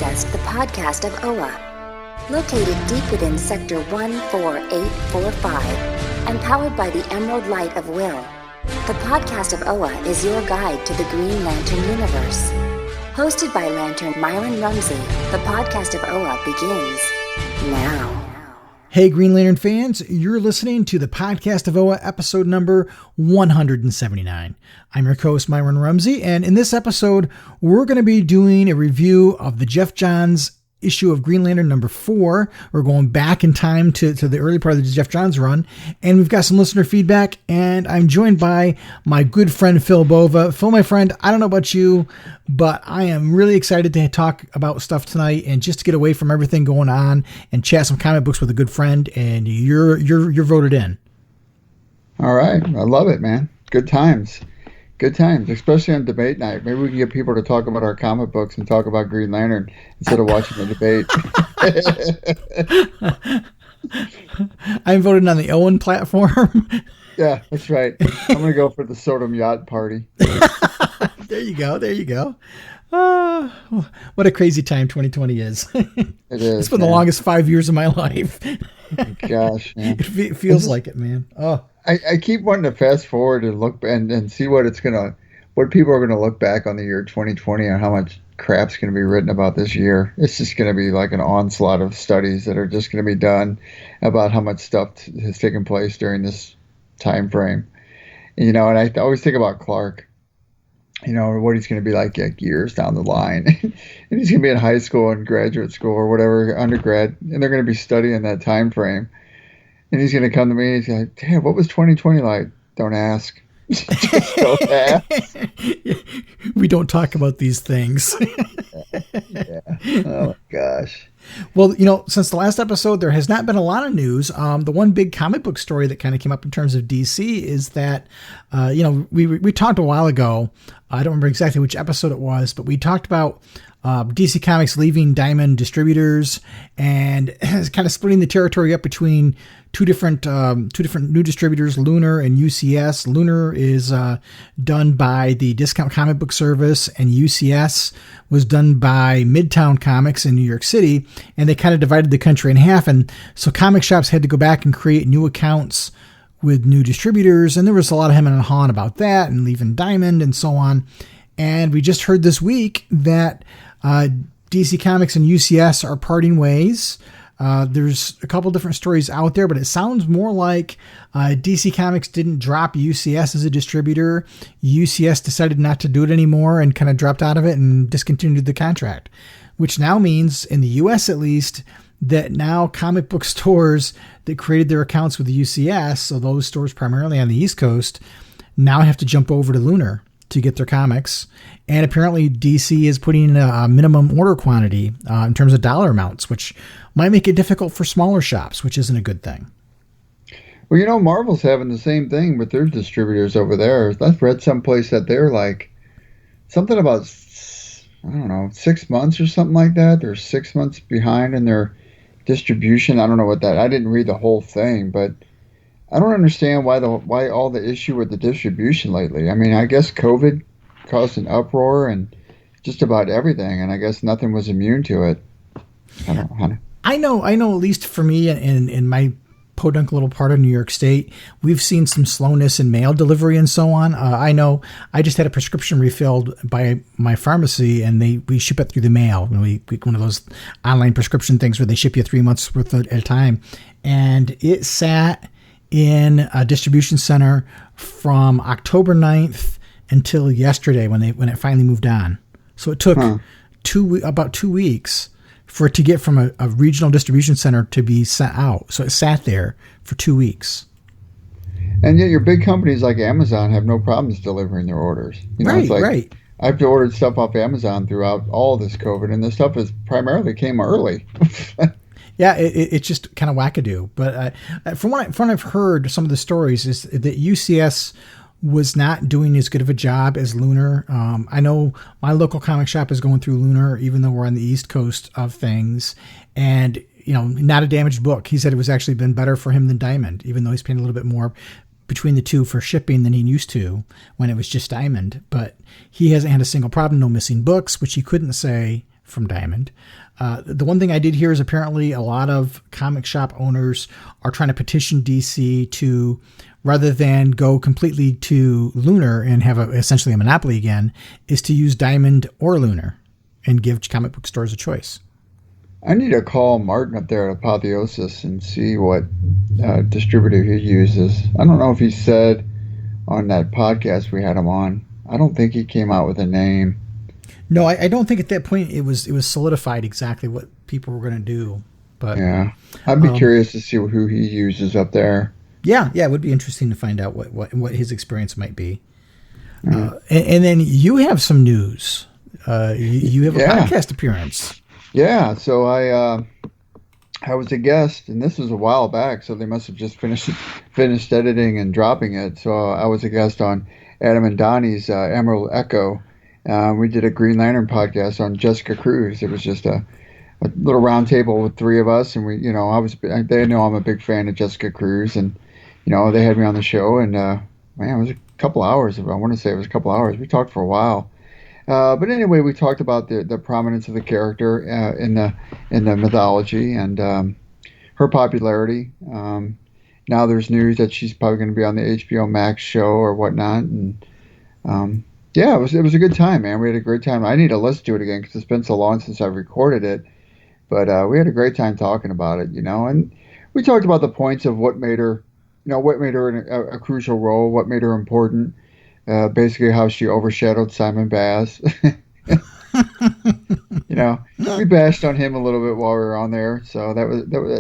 Access, the podcast of OA. Located deep within Sector 14845 and powered by the Emerald Light of Will, the podcast of OA is your guide to the Green Lantern universe. Hosted by Lantern Myron Rumsey, the podcast of OA begins now. Hey Green Lantern fans, you're listening to the podcast of OA episode number 179. I'm your host Myron Rumsey, and in this episode, we're going to be doing a review of the Geoff Johns issue of Green Lantern number 4. We're going back in time to the early part of the Geoff Johns run, and we've got some listener feedback, and I'm joined by my good friend Phil Bova. Phil, my friend, I don't know about you, but I am really excited to talk about stuff tonight and just to get away from everything going on and chat some comic books with a good friend, and you're voted in. All right. I love it, man. Good times. Good times, especially on debate night. Maybe we can get people to talk about our comic books and talk about Green Lantern instead of watching the debate. I'm voting on the Owen platform. Yeah, that's right. I'm going to go for the Sodom Yacht Party. There you go. What a crazy time 2020 is. It is. It's been the longest 5 years of my life. Gosh, man. It feels like it, man. Oh. I keep wanting to fast forward and look and see what people are gonna look back on the year 2020 and how much crap's gonna be written about this year. It's just gonna be like an onslaught of studies that are just gonna be done about how much stuff has taken place during this time frame. And I always think about Clark. What he's going to be like years down the line. And he's going to be in high school and graduate school or whatever, undergrad, and they're going to be studying that time frame. And he's going to come to me and he's like, damn, what was 2020 like? Don't ask. Just don't ask. We don't talk about these things. Yeah. Oh, my gosh. Well, since the last episode, there has not been a lot of news. The one big comic book story that kind of came up in terms of DC is that, we talked a while ago. I don't remember exactly which episode it was, but we talked about DC Comics leaving Diamond Distributors and kind of splitting the territory up between two different new distributors, Lunar and UCS. Lunar is done by the Discount Comic Book Service, and UCS was done by Midtown Comics in New York City, and they kind of divided the country in half. And so comic shops had to go back and create new accounts with new distributors, and there was a lot of hemming and hawing about that and leaving Diamond and so on. And we just heard this week that DC Comics and UCS are parting ways. There's a couple different stories out there, but it sounds more like DC Comics didn't drop UCS as a distributor. UCS decided not to do it anymore and kind of dropped out of it and discontinued the contract, which now means, in the US at least, that now comic book stores that created their accounts with the UCS, so those stores primarily on the East Coast, now have to jump over to Lunar to get their comics. And apparently DC is putting in a minimum order quantity in terms of dollar amounts, which might make it difficult for smaller shops, which isn't a good thing. Well, Marvel's having the same thing with their distributors over there. I've read someplace that they're like something about, 6 months or something like that. They're 6 months behind in their distribution. I don't know what that, I didn't read the whole thing, but I don't understand why all the issue with the distribution lately. I mean, I guess COVID caused an uproar and just about everything, and I guess nothing was immune to it. I don't know. I know. At least for me, in my podunk little part of New York State, we've seen some slowness in mail delivery and so on. I know. I just had a prescription refilled by my pharmacy, and we ship it through the mail. We one of those online prescription things where they ship you 3 months worth at a time, and it sat in a distribution center from October 9th until yesterday when it finally moved on. So it took about 2 weeks for it to get from a regional distribution center to be sent out. So it sat there for 2 weeks. And yet your big companies like Amazon have no problems delivering their orders. Right. I've ordered stuff off Amazon throughout all this COVID, and this stuff primarily came early. Yeah, it's just kind of wackadoo. But from what I've heard, some of the stories is that UCS was not doing as good of a job as Lunar. I know my local comic shop is going through Lunar, even though we're on the East Coast of things. And, not a damaged book. He said it was actually been better for him than Diamond, even though he's paying a little bit more between the two for shipping than he used to when it was just Diamond. But he hasn't had a single problem, no missing books, which he couldn't say from Diamond. The one thing I did hear is apparently a lot of comic shop owners are trying to petition DC to, rather than go completely to Lunar and have essentially a monopoly again, is to use Diamond or Lunar and give comic book stores a choice. I need to call Martin up there at Apotheosis and see what distributor he uses. I don't know if he said on that podcast we had him on. I don't think he came out with a name. No, I don't think at that point it was solidified exactly what people were going to do. But yeah, I'd be curious to see who he uses up there. Yeah, it would be interesting to find out what his experience might be. And then you have some news. You have a podcast appearance. Yeah, so I was a guest, and this was a while back, so they must have just finished editing and dropping it. So I was a guest on Adam and Donnie's Emerald Echo. We did a Green Lantern podcast on Jessica Cruz. It was just a little round table with three of us, and they know I'm a big fan of Jessica Cruz, and they had me on the show, and man, it was a couple hours. I want to say it was a couple hours. We talked for a while. But anyway, we talked about the prominence of the character in the mythology and her popularity. Now there's news that she's probably going to be on the HBO Max show or whatnot, and it was a good time, man. We had a great time. I need to listen to it again because it's been so long since I've recorded it. But we had a great time talking about it, and we talked about the points of what made her, what made her a crucial role, what made her important. Basically how she overshadowed Simon Baz. We bashed on him a little bit while we were on there, so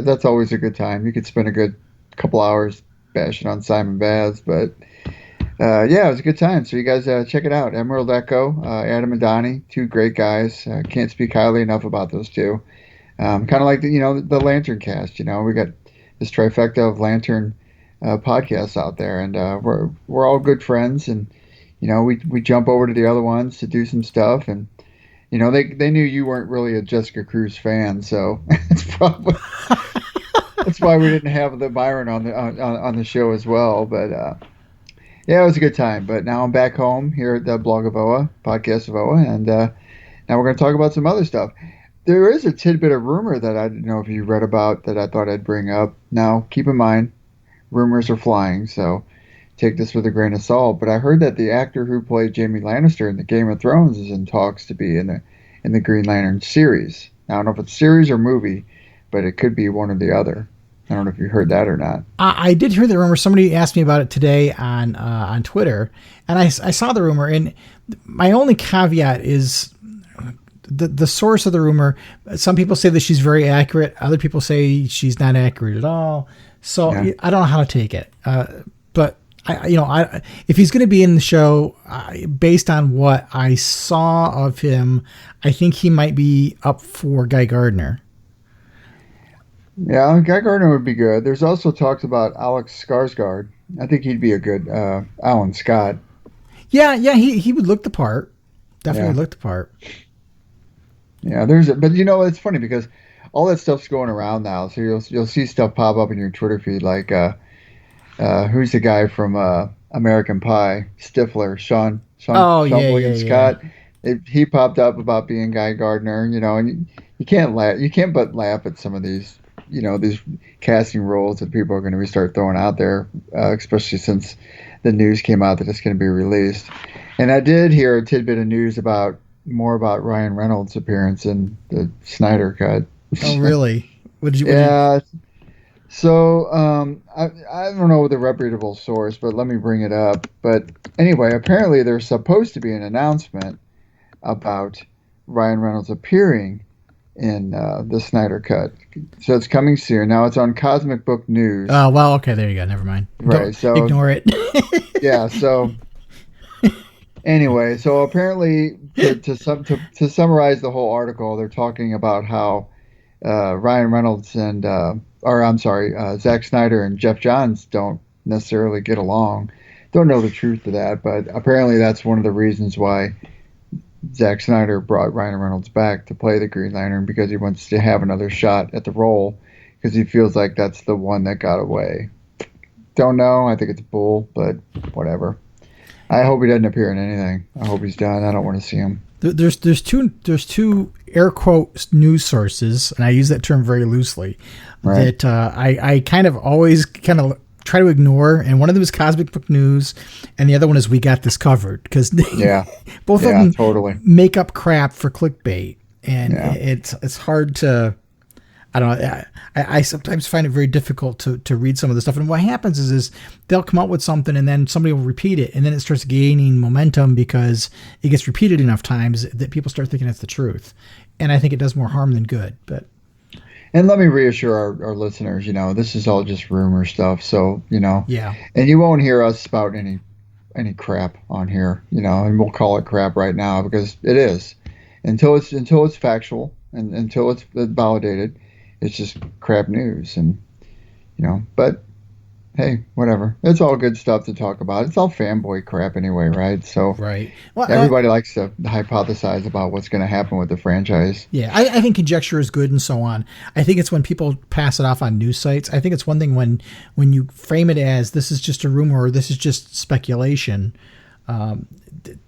that's always a good time. You could spend a good couple hours bashing on Simon Baz, but it was a good time. So you guys check it out. Emerald Echo, Adam and Donnie, two great guys. Can't speak highly enough about those two. Kind of like the Lantern cast. We got this trifecta of Lantern podcasts out there, and we're all good friends, and we jump over to the other ones to do some stuff, and they knew you weren't really a Jessica Cruz fan, so that's why we didn't have the Myron on the show as well. But it was a good time. But now I'm back home here at the blog of OA, podcast of OA, and now we're going to talk about some other stuff. There is a tidbit of rumor that I didn't know if you read about that I thought I'd bring up. Now, keep in mind, rumors are flying, so take this with a grain of salt. But I heard that the actor who played Jaime Lannister in the Game of Thrones is in talks to be in the Green Lantern series. Now, I don't know if it's series or movie, but it could be one or the other. I don't know if you heard that or not. I did hear the rumor. Somebody asked me about it today on Twitter, and I saw the rumor. And my only caveat is the source of the rumor. Some people say that she's very accurate. Other people say she's not accurate at all. So I don't know how to take it. But if he's going to be in the show, based on what I saw of him, I think he might be up for Guy Gardner. Yeah, Guy Gardner would be good. There's also talks about Alex Skarsgård. I think he'd be a good Alan Scott. Yeah, he would look the part. Definitely look the part. Yeah, but it's funny because all that stuff's going around now. So you'll see stuff pop up in your Twitter feed like who's the guy from American Pie? Stifler, Sean William Scott. He popped up about being Guy Gardner, and you can't laugh. You can't but laugh at some of these, these casting roles that people are going to start throwing out there, especially since the news came out that it's going to be released. And I did hear a tidbit of news about Ryan Reynolds' appearance in the Snyder Cut. Oh, really? Yeah. So I don't know the reputable source, but let me bring it up. But anyway, apparently there's supposed to be an announcement about Ryan Reynolds appearing in the Snyder Cut. So it's coming soon. Now it's on Cosmic Book News. Oh, well, okay, there you go. Never mind. Right. So ignore it. Yeah. So anyway, so apparently to summarize the whole article, they're talking about how Ryan Reynolds and Zack Snyder and Geoff Johns don't necessarily get along. Don't know the truth of that, but apparently that's one of the reasons why Zack Snyder brought Ryan Reynolds back to play the Green Lantern, because he wants to have another shot at the role, because he feels like that's the one that got away. Don't know. I think it's bull, but whatever. I hope he doesn't appear in anything. I hope he's done. I don't want to see him. There's two air quote news sources, and I use that term very loosely, right, that I kind of always kind of try to ignore, and one of them is Cosmic Book News, and the other one is We Got This Covered, because both of them totally make up crap for clickbait, and it's hard to. I don't know. I sometimes find it very difficult to read some of the stuff. And what happens is they'll come up with something and then somebody will repeat it. And then it starts gaining momentum because it gets repeated enough times that people start thinking it's the truth. And I think it does more harm than good. And let me reassure our listeners, this is all just rumor stuff. So, yeah. And you won't hear us spout any crap on here, and we'll call it crap right now because it is until it's factual and until it's validated. It's just crap news, and but hey, whatever. It's all good stuff to talk about. It's all fanboy crap anyway, right? So right. Well, everybody likes to hypothesize about what's going to happen with the franchise. Yeah, I think conjecture is good and so on. I think it's when people pass it off on news sites. I think it's one thing when you frame it as this is just a rumor or this is just speculation.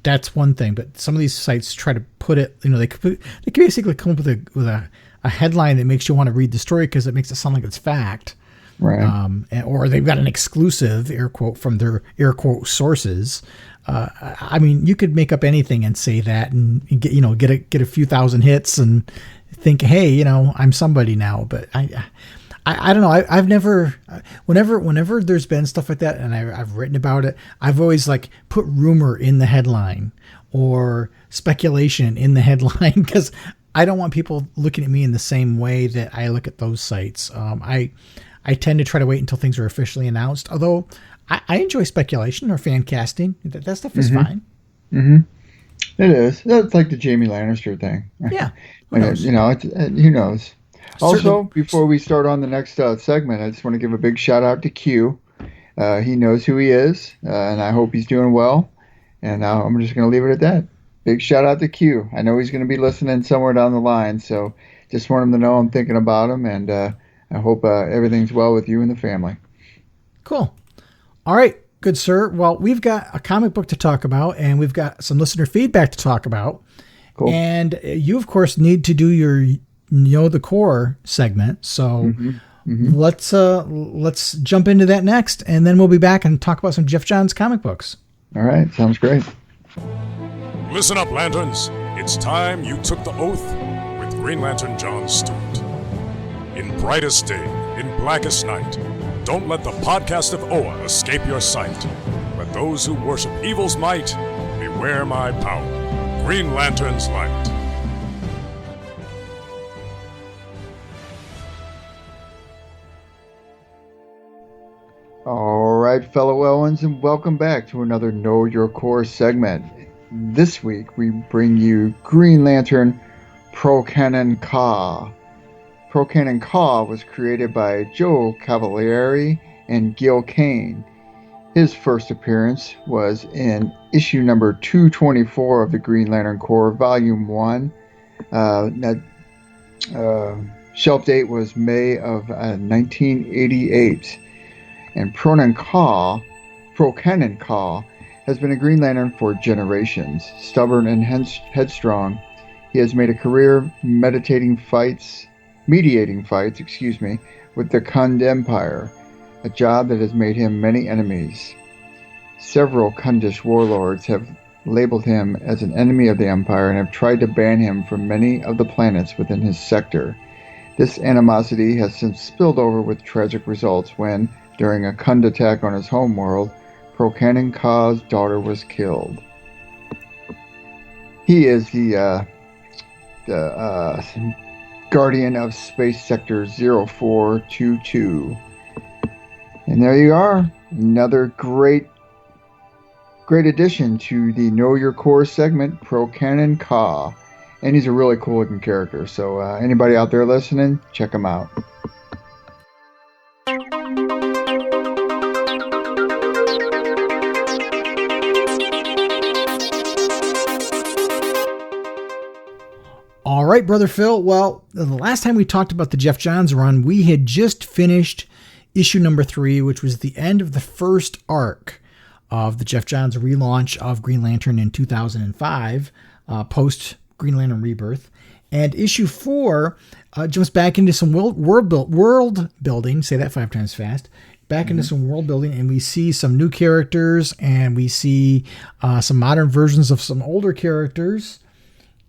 That's one thing, but some of these sites try to put it. They can basically come up with a headline that makes you want to read the story because it makes it sound like it's fact, right? Or they've got an exclusive air quote from their air quote sources. I mean, you could make up anything and say that and get a few thousand hits and think, hey, I'm somebody now. But I don't know. I've never, whenever there's been stuff like that and I've written about it, I've always put rumor in the headline or speculation in the headline because I don't want people looking at me in the same way that I look at those sites. I tend to try to wait until things are officially announced, although I enjoy speculation or fan casting. That stuff is fine. Mm-hmm. It is. That's like the Jamie Lannister thing. Yeah. Who knows? Who knows? Also, before we start on the next segment, I just want to give a big shout out to Q. He knows who he is, and I hope he's doing well. And I'm just going to leave it at that. Big shout out to Q. I know he's going to be listening somewhere down the line, so just want him to know I'm thinking about him, and I hope everything's well with you and the family. Cool. All right, good sir. Well, we've got a comic book to talk about, and we've got some listener feedback to talk about. Cool. And you, of course, need to do your Know the Core segment. So let's jump into that next, and then we'll be back and talk about some Geoff Johns comic books. All right, sounds great. Listen up, Lanterns. It's time you took the oath with Green Lantern John Stewart. In brightest day, in blackest night, don't let the podcast of Oa escape your sight. Let those who worship evil's might beware my power. Green Lantern's light. All right, fellow Owens, and welcome back to another Know Your Core segment. This week, we bring you Green Lantern Procanon Ka. Procanon Ka was created by Joe Cavalieri and Gil Kane. His first appearance was in issue number 224 of the Green Lantern Corps, Volume 1. Shelf date was May of 1988. And Procanon Ka has been a Green Lantern for generations. Stubborn and headstrong, he has made a career mediating fights with the Khund Empire, a job that has made him many enemies. Several Khundish warlords have labeled him as an enemy of the Empire and have tried to ban him from many of the planets within his sector. This animosity has since spilled over with tragic results when, during a Khund attack on his homeworld, Procanon Ka's daughter was killed. He is the guardian of Space Sector 0422. And there you are, another great addition to the Know Your Core segment, Procanon Ka. And he's a really cool looking character, so anybody out there listening, check him out. All right, Brother Phil. Well, the last time we talked about the Geoff Johns run, we had just finished issue number 3, which was the end of the first arc of the Geoff Johns relaunch of Green Lantern in 2005, post Green Lantern Rebirth. And issue 4 jumps back into some world building. Say that 5 times fast. Back into some world building, and we see some new characters, and we see some modern versions of some older characters.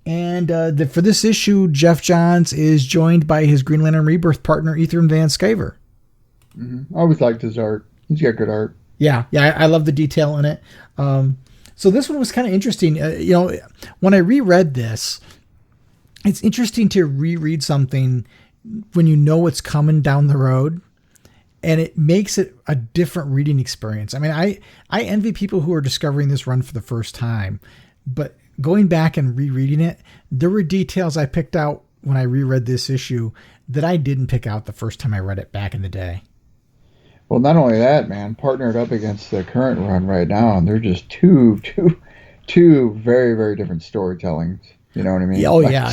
And for this issue, Geoff Johns is joined by his Green Lantern Rebirth partner, Ethan Van Sciver. I always liked his art. He's got good art. Yeah, I love the detail in it. So this one was kind of interesting. When I reread this, it's interesting to reread something when you know what's coming down the road. And it makes it a different reading experience. I mean, I envy people who are discovering this run for the first time, but going back and rereading it, there were details I picked out when I reread this issue that I didn't pick out the first time I read it back in the day. Well, not only that, man, partnered up against the current run right now, and they're just two very, very different storytellings. You know what I mean? Oh, yeah.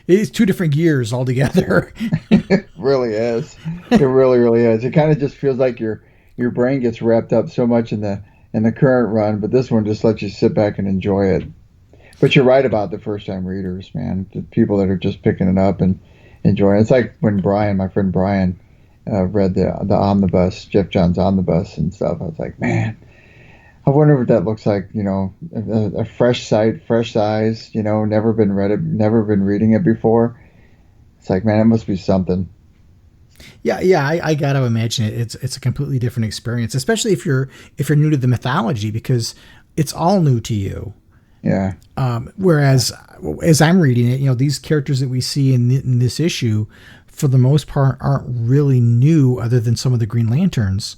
It's 2 different gears altogether. It really is. It really, really is. It kind of just feels like your brain gets wrapped up so much in the current run, but this one just lets you sit back and enjoy it. But you're right about the first-time readers, man. The people that are just picking it up and enjoying it. It's like when my friend Brian, read the omnibus, Geoff Johns omnibus and stuff. I was like, man, I wonder what that looks like, a fresh sight, fresh eyes, never been reading it before. It's like, man, it must be something. Yeah, I gotta imagine it. It's a completely different experience, especially if you're new to the mythology, because it's all new to you. Yeah. Whereas as I'm reading it, these characters that we see in this issue, for the most part, aren't really new, other than some of the Green Lanterns.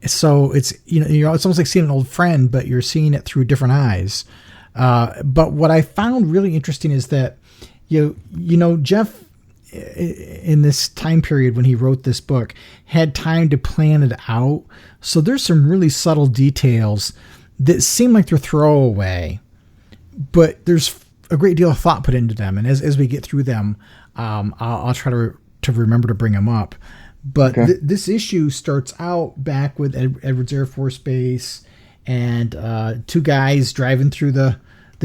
So it's it's almost like seeing an old friend, but you're seeing it through different eyes. But what I found really interesting is that Geoff, in this time period when he wrote this book, had time to plan it out. So there's some really subtle details that seem like they're throwaway, but there's a great deal of thought put into them. And as we get through them, I'll try to remember to bring them up. But okay. This issue starts out back with Edwards Air Force Base and 2 guys driving through the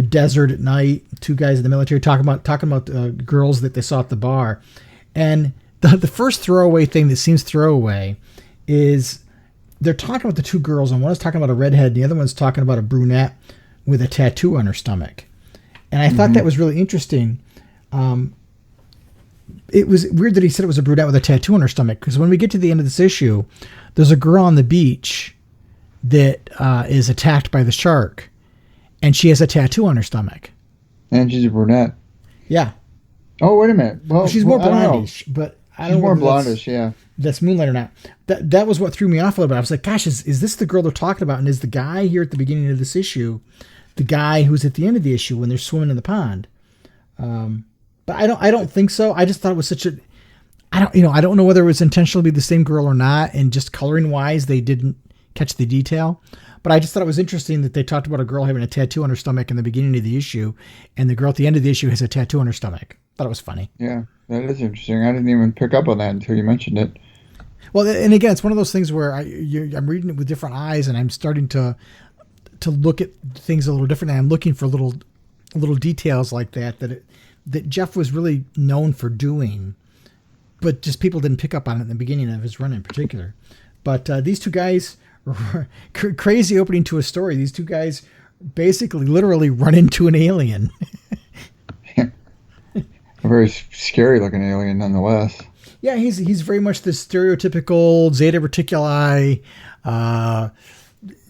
desert at night. 2 guys in the military talking about girls that they saw at the bar. And the first throwaway thing that seems throwaway is they're talking about the 2 girls, and one is talking about a redhead, and the other one's talking about a brunette with a tattoo on her stomach. And I thought that was really interesting. It was weird that he said it was a brunette with a tattoo on her stomach, because when we get to the end of this issue, there's a girl on the beach that is attacked by the shark, and she has a tattoo on her stomach. And she's a brunette. Yeah. Oh, wait a minute. Well, she's more blondish, but I don't know. She's more blondish, yeah. That's Moonlight or not. That was what threw me off a little bit. I was like, gosh, is this the girl they're talking about? And is the guy here at the beginning of this issue the guy who's at the end of the issue when they're swimming in the pond? But I don't think so. I just thought it was such a, I don't know whether it was intentional to be the same girl or not, and just coloring wise, they didn't catch the detail. But I just thought it was interesting that they talked about a girl having a tattoo on her stomach in the beginning of the issue, and the girl at the end of the issue has a tattoo on her stomach. Thought it was funny. Yeah, that is interesting. I didn't even pick up on that until you mentioned it. Well, and again, it's one of those things where I'm reading it with different eyes, and I'm starting to look at things a little differently. I'm looking for little details like that Geoff was really known for doing, but just people didn't pick up on it in the beginning of his run in particular. But these 2 guys, crazy opening to a story. These 2 guys basically literally run into an alien. A very scary looking alien nonetheless. Yeah, he's very much the stereotypical Zeta Reticuli,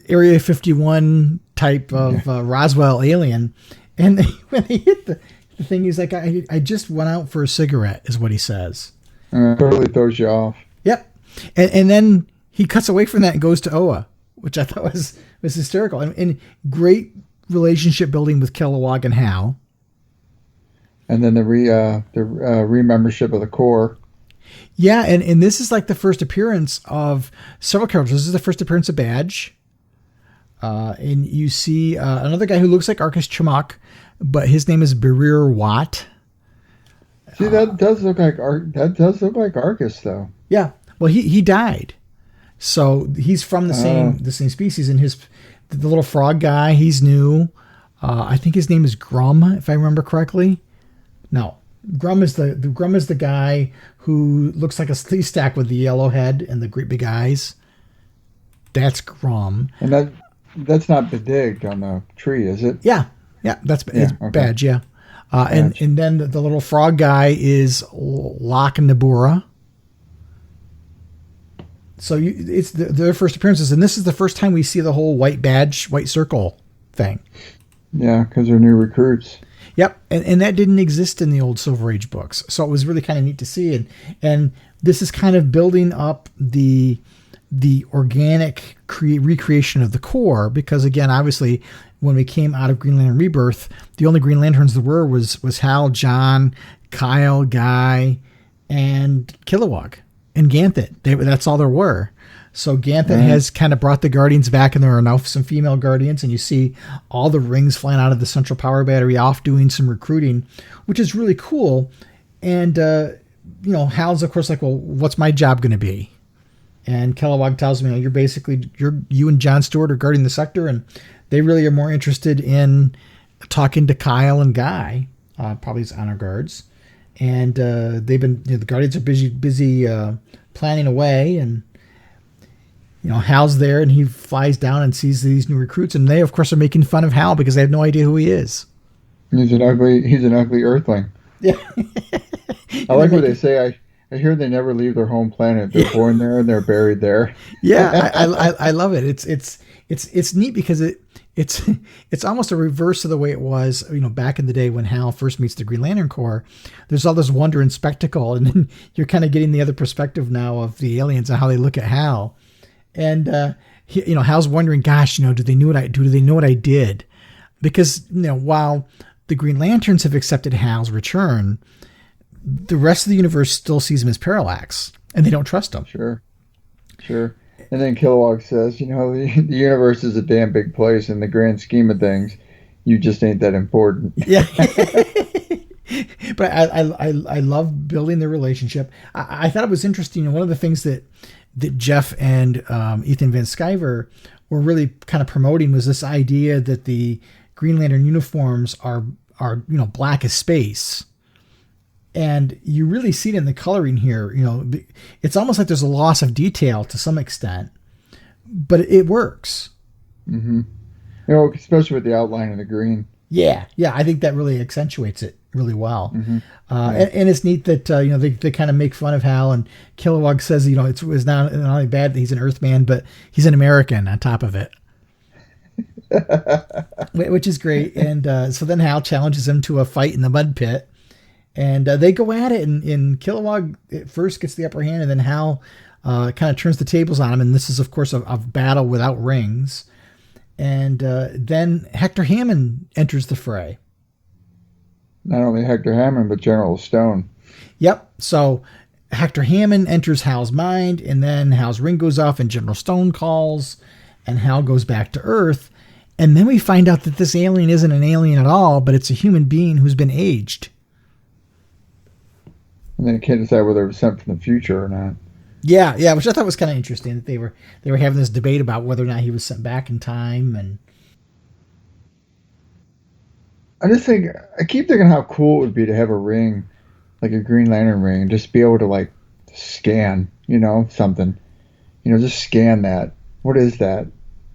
Area 51 type of Roswell alien. And when they hit the thing, he's like, I just went out for a cigarette, is what he says. Totally throws you off. Yep. And then he cuts away from that and goes to Oa, which I thought was hysterical. And great relationship building with Kilowog and Hal. And then the re-membership of the Corps. Yeah, and this is like the first appearance of several characters. This is the first appearance of Badge. And you see another guy who looks like Arcus Chumok, but his name is Berir Watt. See, that does look like Arcus, though. Yeah, well, he died, so he's from the same species, and The little frog guy, he's new. I think his name is Grum, if I remember correctly. No, Grum is the guy who looks like a sleeve stack with the yellow head and the great big eyes. That's Grum. And that's not Bedig on the tree, is it? Yeah, that's it's okay. Badge. Yeah, and then the little frog guy is Locke and Nabura. So it's their first appearances, and this is the first time we see the whole white badge, white circle thing. Yeah, because they're new recruits. Yep, and that didn't exist in the old Silver Age books, so it was really kind of neat to see. And this is kind of building up the organic recreation of the Corps, because again, obviously, when we came out of Green Lantern Rebirth, the only Green Lanterns there were was Hal, John, Kyle, Guy, and Kilowog. And Ganthet. That's all there were. So Ganthet has kind of brought the Guardians back, and there are now some female Guardians, and you see all the rings flying out of the Central Power Battery off doing some recruiting, which is really cool. And, Hal's, of course, like, well, what's my job going to be? And Kilowog tells me, you and John Stewart are guarding the sector, and they really are more interested in talking to Kyle and Guy, probably as honor guards. And they've been, the Guardians are busy planning away, and Hal's there, and he flies down and sees these new recruits, and they, of course, are making fun of Hal because they have no idea who he is. He's an ugly Earthling. Yeah, I like what they say. I hear they never leave their home planet. They're born there and they're buried there. Yeah, I love it. It's neat because it's almost a reverse of the way it was, back in the day when Hal first meets the Green Lantern Corps. There's all this wonder and spectacle, and then you're kind of getting the other perspective now of the aliens and how they look at Hal. And Hal's wondering, gosh, do they know what I did? Because while the Green Lanterns have accepted Hal's return, the rest of the universe still sees him as Parallax, and they don't trust him. Sure. And then Kilowog says, the universe is a damn big place. In the grand scheme of things, you just ain't that important. Yeah. But I love building their relationship. I thought it was interesting. One of the things that Geoff and Ethan Van Sciver were really kind of promoting was this idea that the Green Lantern uniforms are black as space. And you really see it in the coloring here. It's almost like there's a loss of detail to some extent, but it works. Mm-hmm. Especially with the outline of the green. Yeah. I think that really accentuates it really well. Mm-hmm. And it's neat that they kind of make fun of Hal, and Kilowog says it's not only bad that he's an Earthman, but he's an American on top of it. Which is great. And so then Hal challenges him to a fight in the mud pit. And they go at it, and Kilowog at first gets the upper hand, and then Hal kind of turns the tables on him. And this is, of course, a battle without rings. And then Hector Hammond enters the fray. Not only Hector Hammond, but General Stone. Yep. So Hector Hammond enters Hal's mind, and then Hal's ring goes off, and General Stone calls, and Hal goes back to Earth. And then we find out that this alien isn't an alien at all, but it's a human being who's been aged. And then you can't decide whether it was sent from the future or not. Yeah, which I thought was kind of interesting that they were having this debate about whether or not he was sent back in time. And I keep thinking how cool it would be to have a ring, like a Green Lantern ring, and just be able to like scan, something, just scan that. What is that?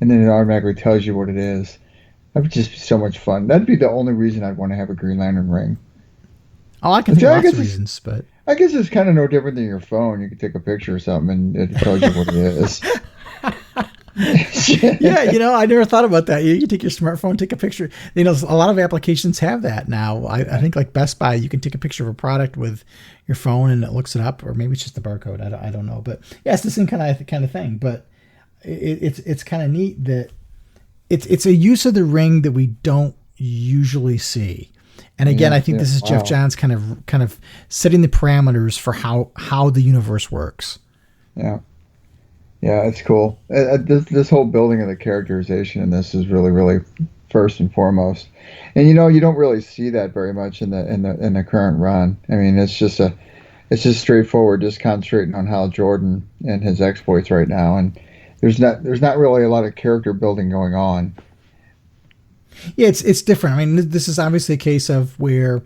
And then it automatically tells you what it is. That would just be so much fun. That'd be the only reason I'd want to have a Green Lantern ring. Oh, I can think of lots of reasons, but I guess it's kind of no different than your phone. You can take a picture or something, and it tells you what it is. Yeah, I never thought about that. You can take your smartphone, take a picture. A lot of applications have that now. I think like Best Buy, you can take a picture of a product with your phone, and it looks it up, or maybe it's just the barcode. I don't know, but yeah, it's the same kind of thing. But it's kind of neat that it's a use of the ring that we don't usually see. And again, I think this is Geoff Johns kind of setting the parameters for how the universe works. Yeah, it's cool. This whole building of the characterization in this is really, really first and foremost. And you don't really see that very much in the current run. I mean, it's just straightforward, just concentrating on Hal Jordan and his exploits right now. And there's not really a lot of character building going on. Yeah, it's different. I mean, this is obviously a case of where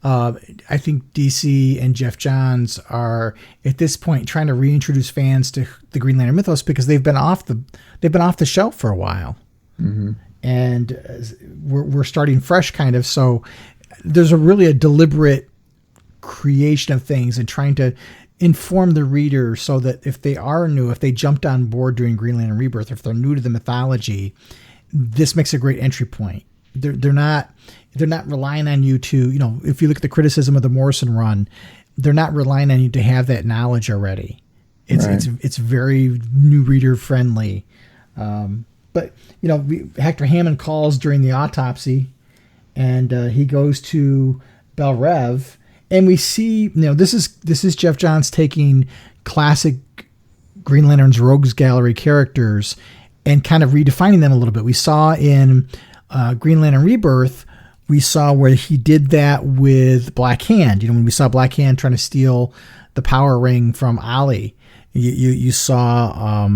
I think DC and Geoff Johns are at this point trying to reintroduce fans to the Green Lantern mythos because they've been off the shelf for a while, and we're starting fresh, kind of. So there's a deliberate creation of things and trying to inform the reader so that if they are new, if they jumped on board during Green Lantern Rebirth, if they're new to the mythology, this makes a great entry point. They're not relying on you to, if you look at the criticism of the Morrison run, they're not relying on you to have that knowledge already. It's very new reader friendly. But Hector Hammond calls during the autopsy, and he goes to Bel Rev, and we see, this is Geoff Johns taking classic Green Lantern's Rogues Gallery characters and kind of redefining them a little bit. We saw in Green Lantern Rebirth, we saw where he did that with Black Hand. When we saw Black Hand trying to steal the power ring from Ollie, you saw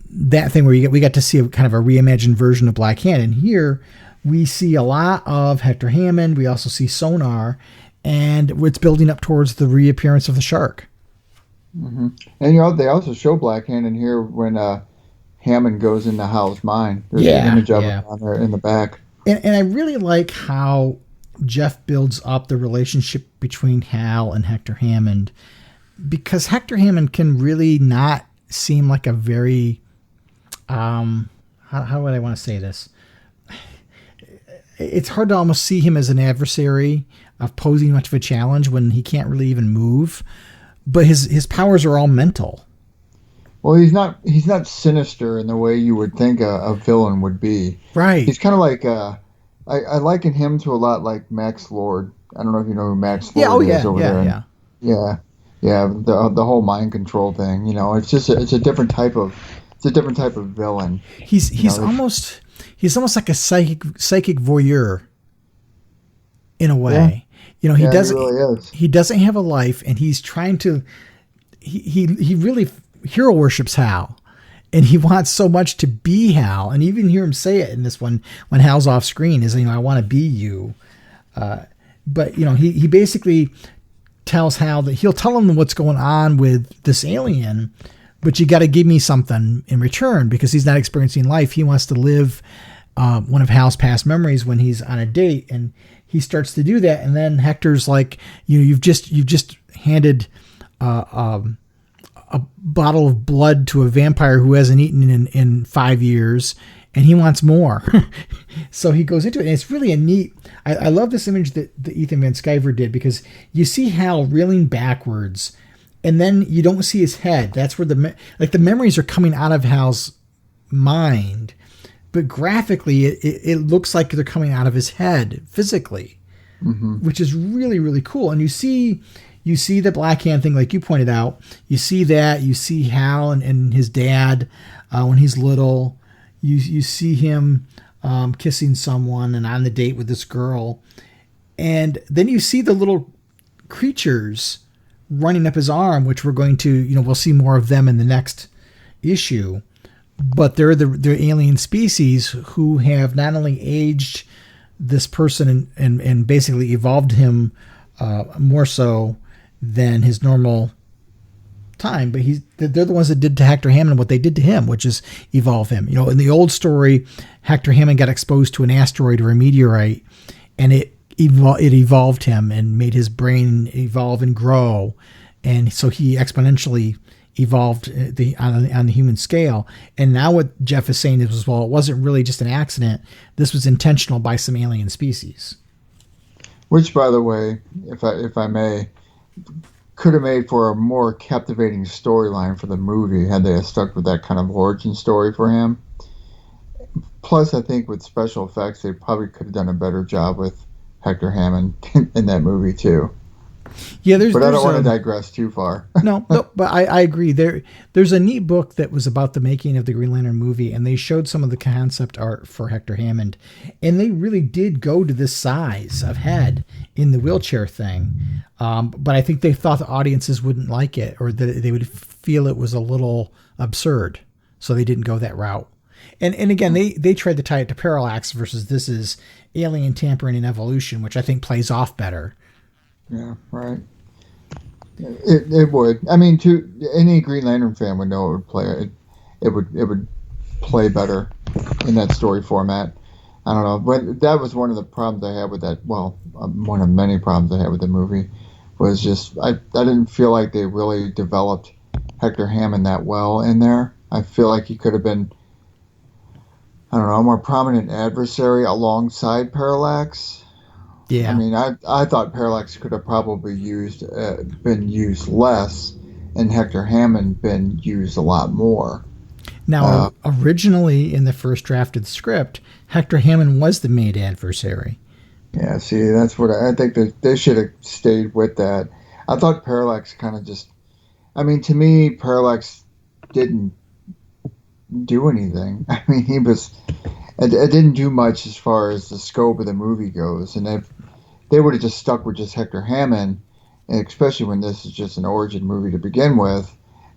that thing where we got to see a kind of a reimagined version of Black Hand. And here we see a lot of Hector Hammond. We also see Sonar, and it's building up towards the reappearance of the Shark. Mm-hmm. And they also show Black Hand in here when Hammond goes into Hal's mind. There's an image of him on there in the back. And I really like how Geoff builds up the relationship between Hal and Hector Hammond, because Hector Hammond can really not seem like a very, how would I want to say this? It's hard to almost see him as an adversary of posing much of a challenge when he can't really even move, but his powers are all mental. Well, he's not sinister in the way you would think a villain would be. Right. He's kind of like I liken him to a lot like Max Lord. I don't know if you know who Max Lord is over there. Yeah. The whole mind control thing. It's just it's a different type of villain. He's almost like a psychic voyeur in a way. Yeah. He doesn't. He really is. He doesn't have a life, and he's trying to. He really hero worships Hal, and he wants so much to be Hal, and you even hear him say it in this one when Hal's off screen is, I want to be you. But he basically tells Hal that he'll tell him what's going on with this alien, but you got to give me something in return, because he's not experiencing life. He wants to live one of Hal's past memories when he's on a date, and he starts to do that. And then Hector's like, you've just handed a bottle of blood to a vampire who hasn't eaten in 5 years, and he wants more. So he goes into it, and it's really a neat. I love this image that Ethan Van Sciver did, because you see Hal reeling backwards, and then you don't see his head. That's where the memories are coming out of Hal's mind, but graphically it looks like they're coming out of his head physically, which is really, really cool. And you see the Black Hand thing, like you pointed out. You see that. You see Hal and his dad when he's little. You see him kissing someone and on the date with this girl. And then you see the little creatures running up his arm, which we're going to, we'll see more of them in the next issue. But they're the alien species who have not only aged this person and basically evolved him more so than his normal time, but they're the ones that did to Hector Hammond what they did to him, which is evolve him. In the old story, Hector Hammond got exposed to an asteroid or a meteorite, and it evolved him and made his brain evolve and grow, and so he exponentially evolved on the human scale. And now what Geoff is saying is, well, it wasn't really just an accident. This was intentional by some alien species. Which, by the way, if I may, could have made for a more captivating storyline for the movie had they stuck with that kind of origin story for him. Plus, I think with special effects, they probably could have done a better job with Hector Hammond in that movie too. Yeah, but I don't want to digress too far. No, but I agree. There's a neat book that was about the making of the Green Lantern movie, and they showed some of the concept art for Hector Hammond, and they really did go to this size of head in the wheelchair thing. But I think they thought the audiences wouldn't like it, or that they would feel it was a little absurd. so they didn't go that route. And again, they tried to tie it to Parallax versus this is alien tampering and evolution, which I think plays off better. Yeah, right. It would. I mean, to any Green Lantern fan would know it would play. It would play better in that story format. I don't know, but that was one of the problems I had with that. Well, one of many problems I had with the movie was just I didn't feel like they really developed Hector Hammond that well in there. I feel like he could have been, I don't know, a more prominent adversary alongside Parallax. Yeah. I mean, I thought Parallax could have probably been used less, and Hector Hammond been used a lot more. Now, originally in the first draft of the script, Hector Hammond was the main adversary. Yeah, see, that's what I think that they should have stayed with that. I thought Parallax kind of just, I mean, to me, Parallax didn't do anything. I mean, it didn't do much as far as the scope of the movie goes. And if they would have just stuck with just Hector Hammond, and especially when this is just an origin movie to begin with,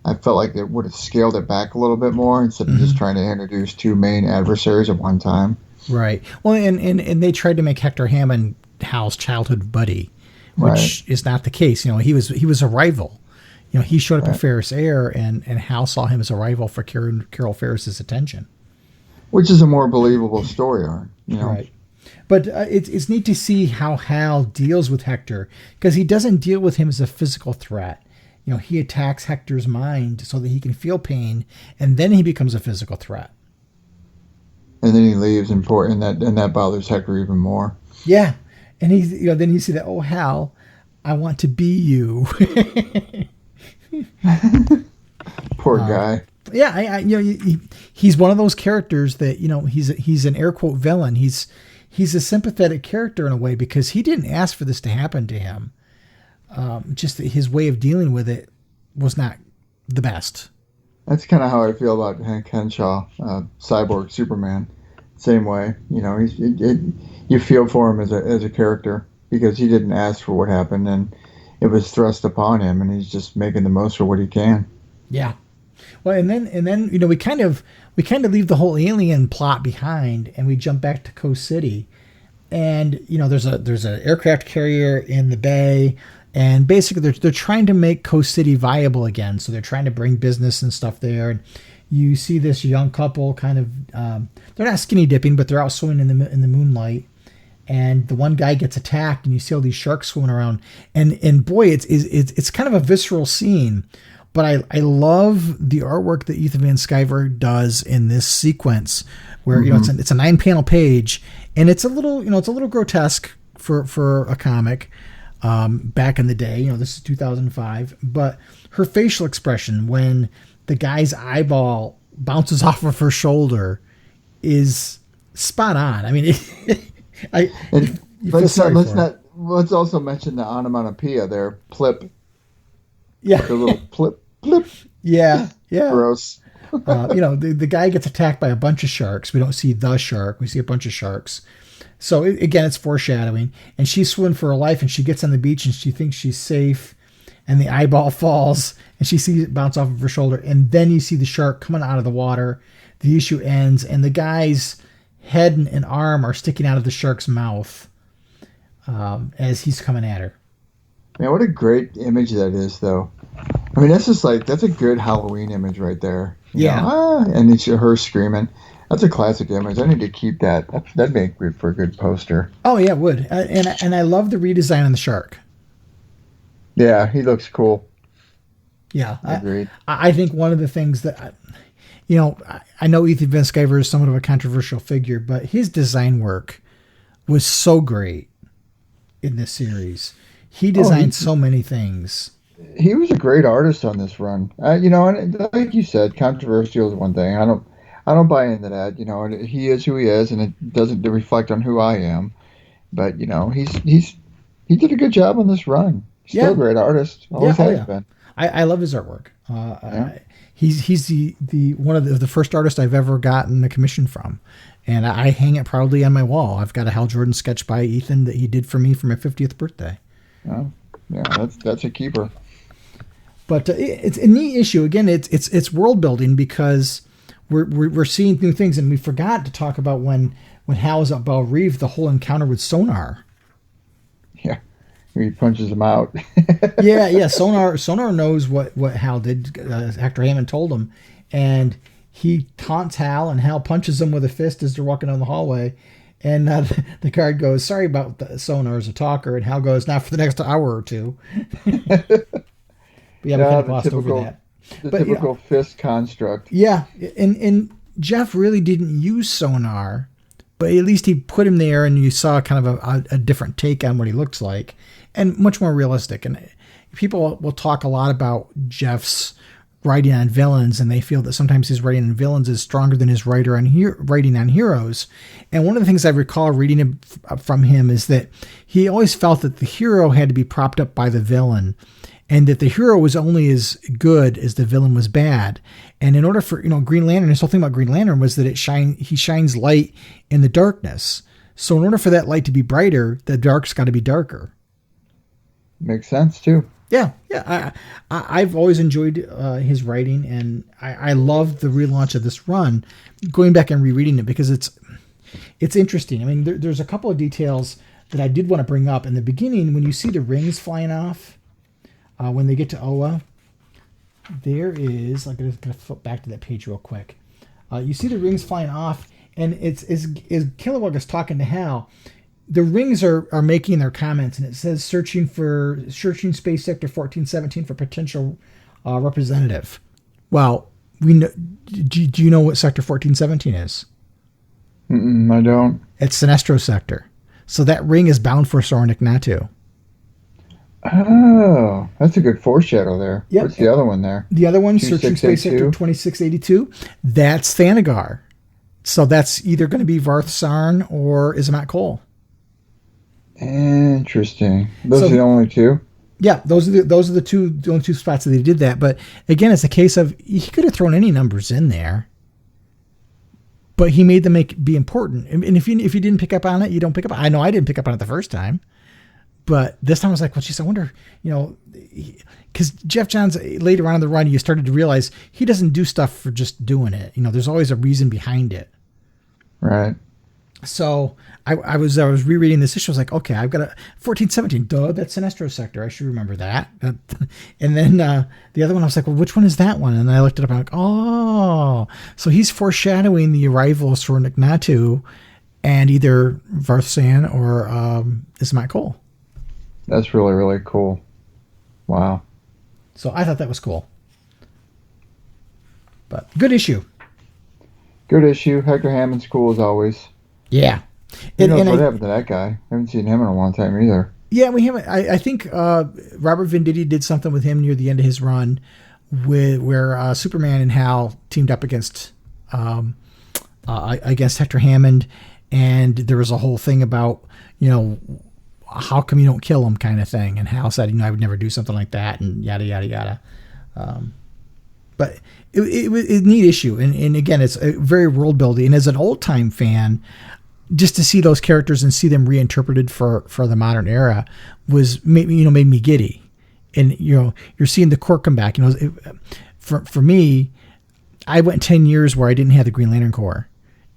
I felt like they would have scaled it back a little bit more instead of just trying to introduce two main adversaries at one time. Right. Well, and they tried to make Hector Hammond Hal's childhood buddy, which is not the case. You know, he was a rival. You know, he showed up at Ferris Air, and Hal saw him as a rival for Carol Ferris's attention. Which is a more believable story arc, you know. Right. But it's neat to see how Hal deals with Hector, because he doesn't deal with him as a physical threat. You know, he attacks Hector's mind so that he can feel pain, and then he becomes a physical threat. And then he leaves, and that bothers Hector even more. Yeah, and then you see that, oh, Hal, I want to be you. Poor guy. Yeah, he's one of those characters that, you know, he's an air quote villain. He's a sympathetic character in a way because he didn't ask for this to happen to him. Just that his way of dealing with it was not the best. That's kind of how I feel about Hank Henshaw, Cyborg Superman. Same way, you know, you feel for him as a character because he didn't ask for what happened and it was thrust upon him, and he's just making the most of what he can. Yeah. Well, and then you know we kind of leave the whole alien plot behind, and we jump back to Coast City, and you know there's an aircraft carrier in the bay, and basically they're trying to make Coast City viable again, so they're trying to bring business and stuff there. And you see this young couple kind of they're not skinny dipping, but they're out swimming in the moonlight. And the one guy gets attacked, and you see all these sharks swimming around. And boy, it's kind of a visceral scene. But I love the artwork that Ethan Van Sciver does in this sequence, where you know it's a 9-panel page, and it's a little grotesque for a comic back in the day. You know, this is 2005. But her facial expression when the guy's eyeball bounces off of her shoulder is spot on. I mean. Let's also mention the onomatopoeia there. Plip. Yeah. The little plip. Plip. Yeah. Yeah. Gross. You know, the guy gets attacked by a bunch of sharks. We don't see the shark. We see a bunch of sharks. So again, it's foreshadowing. And she's swimming for her life, and she gets on the beach, and she thinks she's safe. And the eyeball falls, and she sees it bounce off of her shoulder. And then you see the shark coming out of the water. The issue ends, and the guy's head and arm are sticking out of the shark's mouth as he's coming at her. Man, what a great image that is, though. I mean, that's a good Halloween image right there. You know? And it's her screaming. That's a classic image. I need to keep that. That'd make good for a good poster. Oh yeah, it would. And I love the redesign on the shark. Yeah, he looks cool. Yeah, agreed. I think one of the things that. You know, I know Ethan Van Sciver is somewhat of a controversial figure, but his design work was so great in this series. He designed so many things. He was a great artist on this run. You know, and like you said, controversial is one thing. I don't buy into that. You know, he is who he is, and it doesn't reflect on who I am. But you know, he did a good job on this run. Still a great artist. Always has been. I love his artwork. He's the one of the first artists I've ever gotten a commission from, and I hang it proudly on my wall. I've got a Hal Jordan sketch by Ethan that he did for me for my 50th birthday. Oh, yeah, that's a keeper. But it's a neat issue. Again, it's world building because we're seeing new things, and we forgot to talk about when Hal was at Belle Reve, the whole encounter with Sonar. Yeah, he punches him out. yeah. Sonar knows what Hal did. Hector Hammond told him, and he taunts Hal, and Hal punches him with a fist as they're walking down the hallway. And the guard goes, "Sorry about the Sonar as a talker," and Hal goes, "Not for the next hour or two." But we kind of glossed over that. The typical fist construct. Yeah, and Geoff really didn't use Sonar, but at least he put him there, and you saw kind of a different take on what he looks like, and much more realistic. And people will talk a lot about Geoff's writing on villains, and they feel that sometimes his writing on villains is stronger than his writing on heroes. And one of the things I recall reading from him is that he always felt that the hero had to be propped up by the villain, and that the hero was only as good as the villain was bad. And in order for, Green Lantern, his whole thing about Green Lantern was that he shines light in the darkness. So in order for that light to be brighter, the dark's got to be darker. Makes sense too. Yeah. I've always enjoyed his writing, and I love the relaunch of this run, going back and rereading it, because it's interesting. I mean, there's a couple of details that I did want to bring up. In the beginning, when you see the rings flying off, when they get to Oa, there is, I'm going to flip back to that page real quick. You see the rings flying off, and it's Kilowog is talking to Hal. The rings are making their comments, and it says searching space sector 1417 for potential representative. Well, we know. Do you know what sector 1417 is? I don't. It's Sinestro sector. So that ring is bound for Soren Ignatu. Oh, that's a good foreshadow there. Yep. What's the other one there? The other one, searching space sector 2682. That's Thanagar. So that's either going to be Varth Sarn or Ismat Cole. Interesting. Those are the only two? Yeah, those are the only two spots that they did that. But again, it's a case of he could have thrown any numbers in there, but he made them be important. And if you didn't pick up on it, you don't pick up. I know I didn't pick up on it the first time, but this time I was like, well, geez, I wonder, because Geoff Johns later on in the run, you started to realize he doesn't do stuff for just doing it. There's always a reason behind it. Right. So I was rereading this issue. I was like, okay, I've got a 1417. Duh, that's Sinestro sector. I should remember that. And then the other one, I was like, well, which one is that one? And I looked it up. And I'm like, oh, so he's foreshadowing the arrival of Soren Ignatu and either Varth San or Ismat Cole. That's really, really cool. Wow. So I thought that was cool. But good issue. Good issue. Hector Hammond's cool as always. Yeah. Who knows what happened to that guy? I haven't seen him in a long time either. Yeah, we haven't. I think Robert Venditti did something with him near the end of his run, where Superman and Hal teamed up against Hector Hammond, and there was a whole thing about how come you don't kill him kind of thing, and Hal said I would never do something like that, and yada yada yada. But it was a neat issue, and again, it's a very world building. And as an old time fan, just to see those characters and see them reinterpreted for the modern era made me giddy. And you're seeing the Corps come back. For me, I went 10 years where I didn't have the Green Lantern Corps,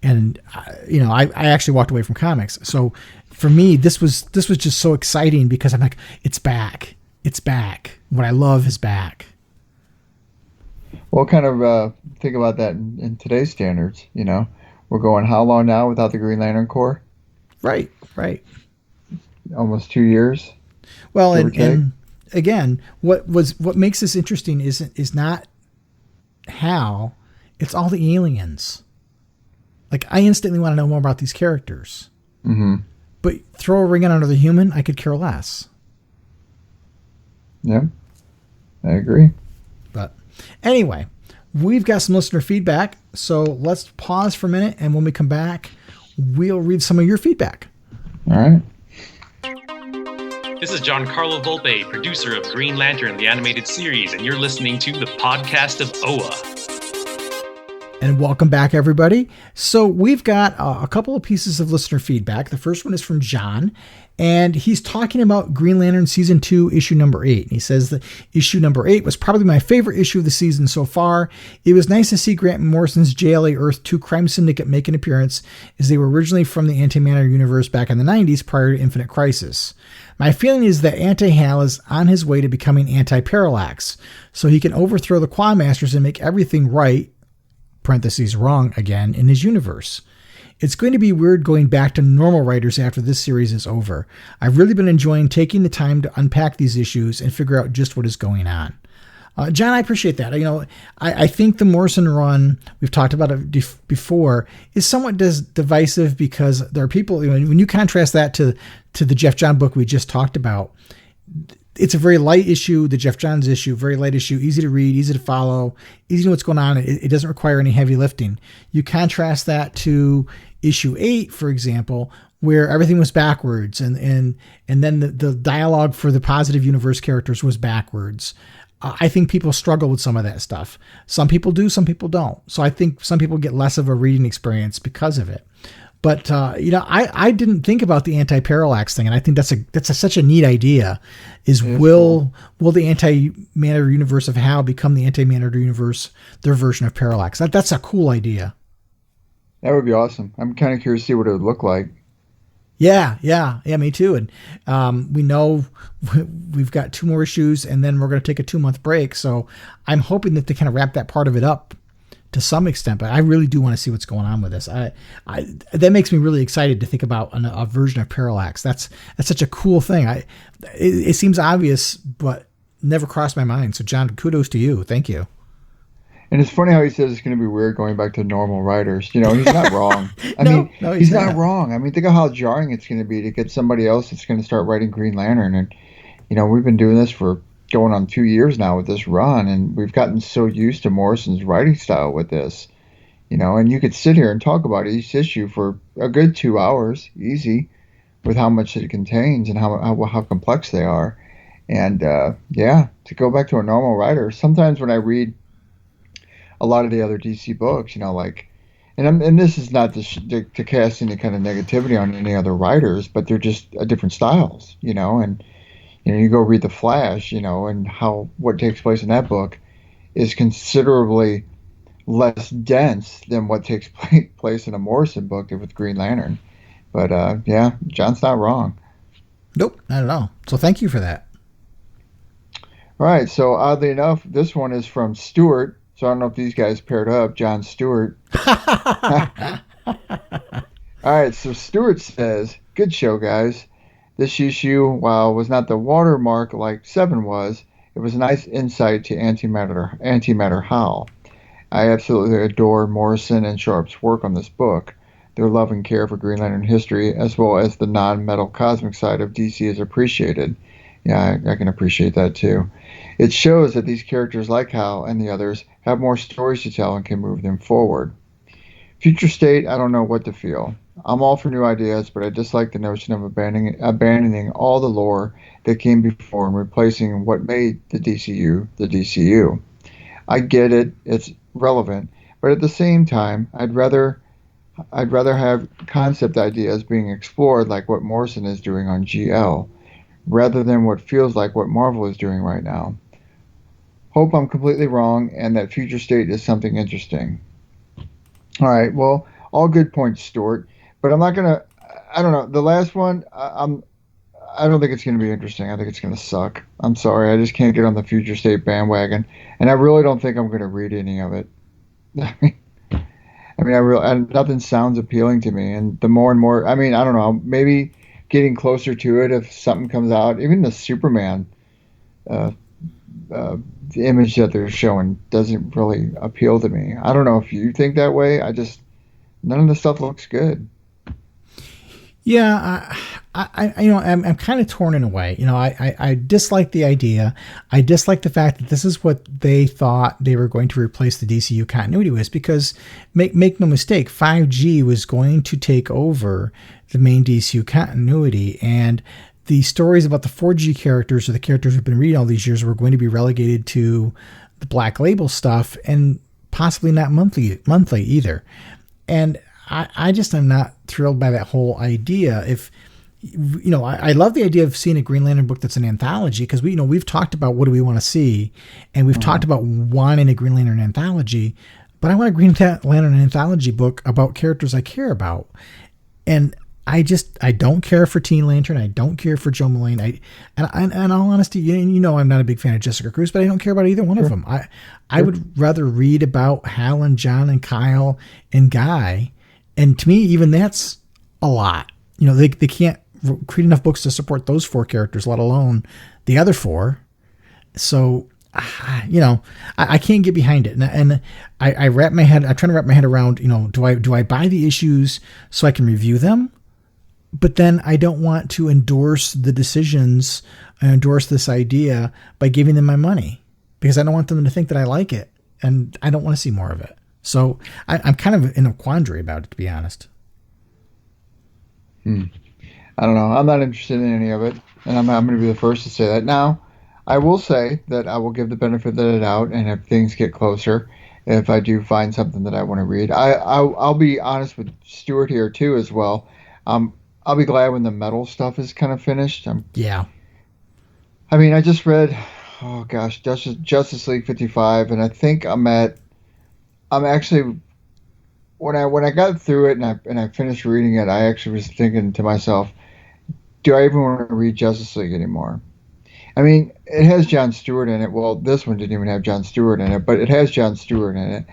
and I actually walked away from comics. So for me, this was just so exciting because I'm like, it's back. What I love is back. Well, kind of think about that in today's standards. We're going how long now without the Green Lantern Corps? Right. Almost 2 years. Well, and again, what makes this interesting is not Hal, it's all the aliens. Like, I instantly want to know more about these characters. Mm-hmm. But throw a ring on another human, I could care less. Yeah, I agree. But anyway, we've got some listener feedback, so let's pause for a minute, and when we come back, we'll read some of your feedback. All right. This is Giancarlo Volpe, producer of Green Lantern, the animated series, and you're listening to the podcast of OA. And welcome back, everybody. So we've got a couple of pieces of listener feedback. The first one is from John, and he's talking about Green Lantern Season 2, Issue number 8. And he says that Issue number 8 was probably my favorite issue of the season so far. It was nice to see Grant Morrison's JLA Earth 2 Crime Syndicate make an appearance, as they were originally from the Antimatter universe back in the 90s prior to Infinite Crisis. My feeling is that Anti-Hal is on his way to becoming Anti-Parallax, so he can overthrow the Quadmasters and make everything right, parentheses wrong again, in his universe. It's going to be weird going back to normal writers after this series is over. I've really been enjoying taking the time to unpack these issues and figure out just what is going on. John, I appreciate that. I think the Morrison run, we've talked about it before, is somewhat divisive because there are people, when you contrast that to the Geoff Johns book we just talked about, it's a very light issue, the Geoff Johns issue, very light issue, easy to read, easy to follow, easy to know what's going on. It doesn't require any heavy lifting. You contrast that to issue 8, for example, where everything was backwards and then the dialogue for the positive universe characters was backwards. I think people struggle with some of that stuff. Some people do, some people don't. So I think some people get less of a reading experience because of it. But, I didn't think about the anti-parallax thing. And I think that's such a neat idea is will the antimatter universe of Hal become the antimatter universe, their version of parallax? That's a cool idea. That would be awesome. I'm kind of curious to see what it would look like. Yeah, me too. And we know we've got 2 more issues and then we're going to take a 2-month break. So I'm hoping that they kind of wrap that part of it up to some extent, but I really do want to see what's going on with this. That makes me really excited to think about a version of Parallax. That's such a cool thing. It seems obvious, but never crossed my mind. So John, kudos to you. Thank you. And it's funny how he says it's going to be weird going back to normal writers. He's not wrong. No, he's not wrong. I mean, think of how jarring it's going to be to get somebody else that's going to start writing Green Lantern. And, we've been doing this for going on 2 years now with this run, and we've gotten so used to Morrison's writing style with this, and you could sit here and talk about each issue for a good 2 hours, easy, with how much it contains and how complex they are. And, to go back to a normal writer, sometimes when I read a lot of the other DC books, and this is not to cast any kind of negativity on any other writers, but they're just different styles, and you go read The Flash, and what takes place in that book is considerably less dense than what takes place in a Morrison book with Green Lantern. But John's not wrong. Nope, not at all. So thank you for that. All right, so oddly enough, this one is from Stuart. So I don't know if these guys paired up, John Stewart. All right, so Stewart says, "Good show, guys. This issue, while was not the watermark like 7 was, it was a nice insight to antimatter Hal. I absolutely adore Morrison and Sharp's work on this book. Their love and care for Green Lantern history, as well as the non-metal cosmic side of DC, is appreciated." Yeah, I can appreciate that too. It shows that these characters like Hal and the others have more stories to tell and can move them forward. Future State, I don't know what to feel. I'm all for new ideas, but I dislike the notion of abandoning all the lore that came before and replacing what made the DCU the DCU. I get it, it's relevant, but at the same time, I'd rather have concept ideas being explored like what Morrison is doing on GL, rather than what feels like what Marvel is doing right now. Hope I'm completely wrong and that Future State is something interesting. All right, well, all good points, Stuart. But I'm not going to, I don't know, the last one, I don't think it's going to be interesting. I think it's going to suck. I'm sorry, I just can't get on the Future State bandwagon. And I really don't think I'm going to read any of it. Nothing sounds appealing to me. And the more and more, I don't know, maybe getting closer to it if something comes out. Even the Superman the image that they're showing doesn't really appeal to me. I don't know if you think that way. None of the stuff looks good. Yeah, I'm kind of torn in a way. I dislike the idea. I dislike the fact that this is what they thought they were going to replace the DCU continuity with, because make no mistake, 5G was going to take over the main DCU continuity, and the stories about the 4G characters, or the characters we've been reading all these years, were going to be relegated to the Black Label stuff. And possibly not monthly either. And I just am not thrilled by that whole idea. If I love the idea of seeing a Green Lantern book that's an anthology, because we've talked about what do we want to see, and we've talked about wanting a Green Lantern anthology, but I want a Green Lantern anthology book about characters I care about. And I don't care for Teen Lantern. I don't care for Joe Mullane. And in all honesty, I'm not a big fan of Jessica Cruz, but I don't care about either one of them. I would rather read about Hal and John and Kyle and Guy. And to me, even that's a lot. They can't create enough books to support those 4 characters, let alone the other 4. So, I can't get behind it. And I'm trying to wrap my head around, do I buy the issues so I can review them? But then I don't want to endorse the decisions and endorse this idea by giving them my money, because I don't want them to think that I like it, and I don't want to see more of it. So I'm kind of in a quandary about it, to be honest. I don't know. I'm not interested in any of it, and I'm going to be the first to say that. Now, I will say that I will give the benefit of the doubt, and if things get closer, if I do find something that I want to read, I'll be honest with Stuart here too as well. I'll be glad when the metal stuff is kind of finished. Yeah. I mean, I just read, Justice League 55, and I think I'm actually, when I got through it and I finished reading it, I actually was thinking to myself, do I even want to read Justice League anymore? I mean, it has Jon Stewart in it. Well, this one didn't even have Jon Stewart in it, but it has Jon Stewart in it.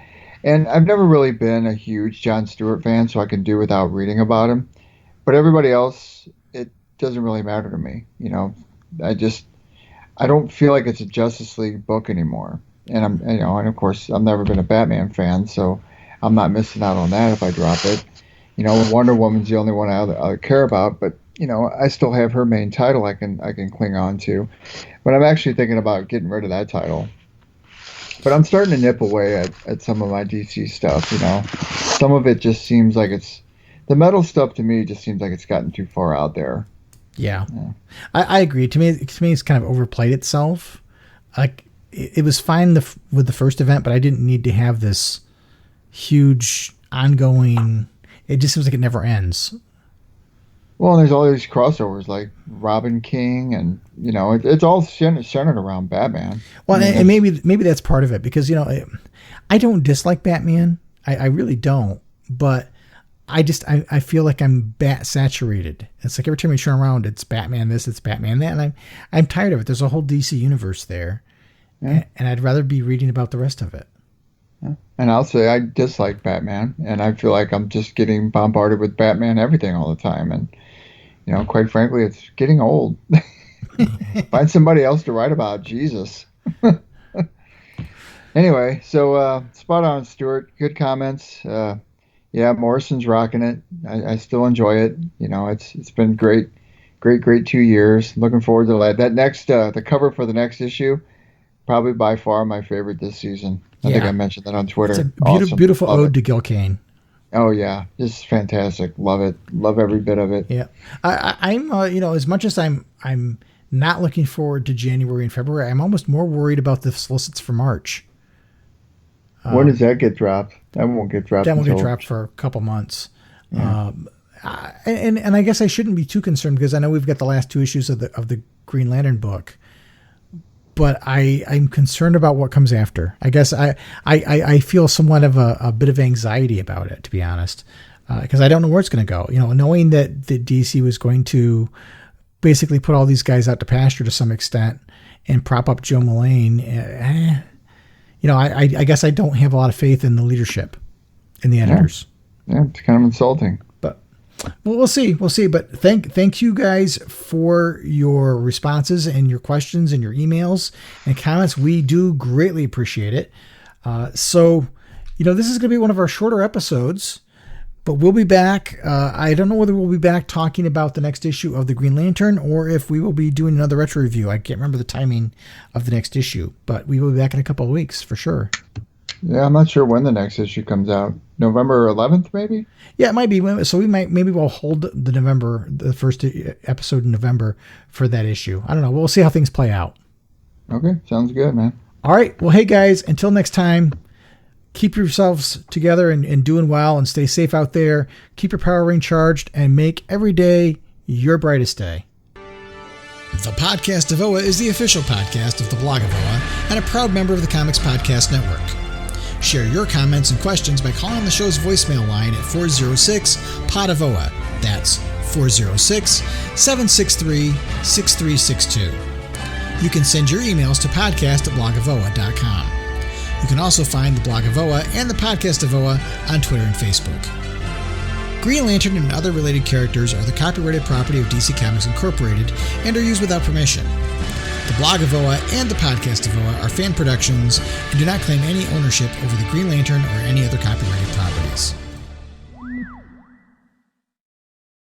And I've never really been a huge Jon Stewart fan, so I can do without reading about him. But everybody else, it doesn't really matter to me. I don't feel like it's a Justice League book anymore. And and of course, I've never been a Batman fan, so I'm not missing out on that if I drop it. Wonder Woman's the only one I care about, but I still have her main title I can cling on to. But I'm actually thinking about getting rid of that title. But I'm starting to nip away at some of my DC stuff. Some of it just seems like the metal stuff to me just seems like it's gotten too far out there. Yeah. I agree. To me, it's kind of overplayed itself. Like it was fine with the first event, but I didn't need to have this huge ongoing. It just seems like it never ends. Well, and there's all these crossovers like Robin King, and it's all centered around Batman. Well, and maybe that's part of it, because I don't dislike Batman. I really don't, but I feel like I'm bat saturated. It's like every time you turn around, it's Batman this, it's Batman that, and I'm tired of it. There's a whole DC universe there, and I'd rather be reading about the rest of it. Yeah. And I'll say I dislike Batman, and I feel like I'm just getting bombarded with Batman everything all the time, and quite frankly, it's getting old. Find somebody else to write about, Jesus. Anyway, so spot on, Stuart. Good comments. Yeah, Morrison's rocking it. I still enjoy it. It's been great 2 years. Looking forward to that. That next, the cover for the next issue, probably by far my favorite this season. I think I mentioned that on Twitter. It's a beautiful ode to Gil Kane. Oh yeah, this is fantastic. Love it. Love every bit of it. Yeah, I'm as much as I'm not looking forward to January and February, I'm almost more worried about the solicits for March. When does that get dropped? That won't get dropped. That won't get dropped for a couple months. Yeah. And I guess I shouldn't be too concerned, because I know we've got the last 2 issues of the Green Lantern book, but I'm concerned about what comes after. I guess I feel somewhat of a bit of anxiety about it, to be honest, because I don't know where it's going to go. Knowing that DC was going to basically put all these guys out to pasture to some extent and prop up Joe Mullane. I guess I don't have a lot of faith in the leadership and the editors. Yeah, it's kind of insulting. But we'll see. But thank you guys for your responses and your questions and your emails and comments. We do greatly appreciate it. So this is going to be one of our shorter episodes, but we'll be back. I don't know whether we'll be back talking about the next issue of the Green Lantern, or if we will be doing another retro review. I can't remember the timing of the next issue, but we will be back in a couple of weeks for sure. Yeah, I'm not sure when the next issue comes out. November 11th, maybe? Yeah, it might be. So maybe we'll hold the first episode in November for that issue. I don't know. We'll see how things play out. Okay, sounds good, man. All right. Well, hey guys, until next time, Keep yourselves together and doing well, and stay safe out there. Keep your power ring charged and make every day your brightest day. The Podcast of Oa is the official podcast of the blog of Oa and a proud member of the Comics Podcast Network. Share your comments and questions by calling the show's voicemail line at 406-POD-OA. That's 406-763-6362. You can send your emails to podcast@blogofoa.com. You can also find the Blog of Oa and the Podcast of Oa on Twitter and Facebook. Green Lantern and other related characters are the copyrighted property of DC Comics Incorporated and are used without permission. The Blog of Oa and the Podcast of Oa are fan productions and do not claim any ownership over the Green Lantern or any other copyrighted properties.